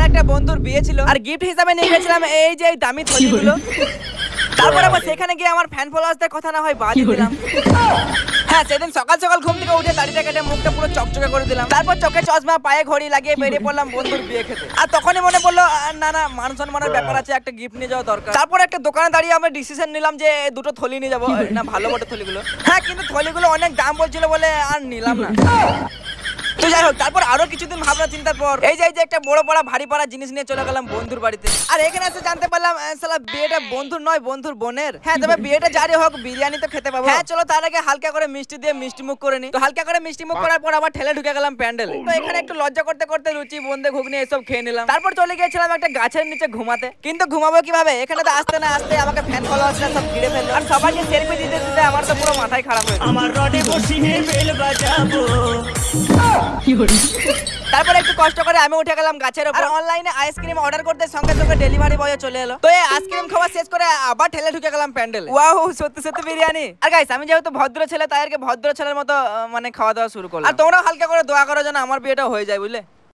একটা বন্ধুর বিয়ে ছিল আর গিফট হিসাবে নিয়ে গেছিলাম এই যে দামি থলিগুলো। তারপর আবার সেখানে গিয়ে আমার ফ্যান ফলোয়ার্সদের কথা না হয় বাদ দিলাম। হ্যাঁ, সেদিন সকাল সকাল ঘুম থেকে উঠে দাড়িটা কেটে মুখটা পুরো চকচকে করে দিলাম। তারপর চোখে চশমা পায়ে ঘড়ি লাগিয়ে বেরিয়ে পড়লাম বন্ধুর বিয়ে খেতে। আর তখনই মনে পড়লো না না, মান সম্মানের ব্যাপার আছে, একটা গিফট নিয়ে যাওয়া দরকার। তারপর একটা দোকানে দাঁড়িয়ে আমি ডিসিশন নিলাম যে দুটো থলি নিয়ে যাবো। না, ভালো বটে থলিগুলো। হ্যাঁ, কিন্তু থলিগুলো অনেক দাম বলছিল বলে আর নিলাম না। তো যাই হোক, তারপর আরো কিছুদিন ভাবনা চিন্তার পর এই যে একটা বড় বড় ভারী পাড়া জিনিস নিয়ে চলে গেলাম বন্ধুর বাড়িতে। আর এখানে এসে জানতে পারলাম শালা বিয়েটা বন্ধুর নয়, বন্ধুর বোনের। হ্যাঁ, তবে বিয়েটা যারই হোক বিরিয়ানি তো খেতে পাবো। হ্যাঁ চলো, তার আগে হালকা করে মিষ্টি দিয়ে মিষ্টি মুখ করে নি। তো হালকা করে মিষ্টি মুখ করার পর আবার ঠেলে ঢুকে গেলাম প্যান্ডেলে। তো এখানে একটু লজ্জা করতে করতে লুচি বোন্দে ঘুগনি এসব খেয়ে নিলাম। তারপর চলে গিয়েছিলাম একটা গাছের নিচে ঘুমাতে। কিন্তু ঘুমাবো কিভাবে, এখানে তো আসতে না আসতে আমাকে ফ্যান ফলোয়ার্সরা সব ঘিরে ফেললো। আর সবাইকে সেলফি দিতে দিতে আমার তো পুরো মাথায় খারাপ হয়ে গেল। আমার রডে বসিয়ে বেল বাজাবো। তারপর একটু কষ্ট করে আমি উঠে গেলাম গাছের উপর। অনলাইনে আইসক্রিম অর্ডার করতে সঙ্গে সঙ্গে ডেলিভারি বয় চলে এলো। তো এই আইসক্রিম খাওয়া শেষ করে আবার ঠেলে ঢুকে গেলাম প্যান্ডেলে। ওয়াও, সত্যি সত্যি বিরিয়ানি। আর গাইস, আমি যেহেতু ভদ্র ছেলে তাই আর কি ভদ্র ছেলের মতো মানে খাওয়া দাওয়া শুরু করলাম। আর তোমরা হালকা করে দোয়া করো যেন আমার বিয়েটা হয়ে যায়, বুঝলে।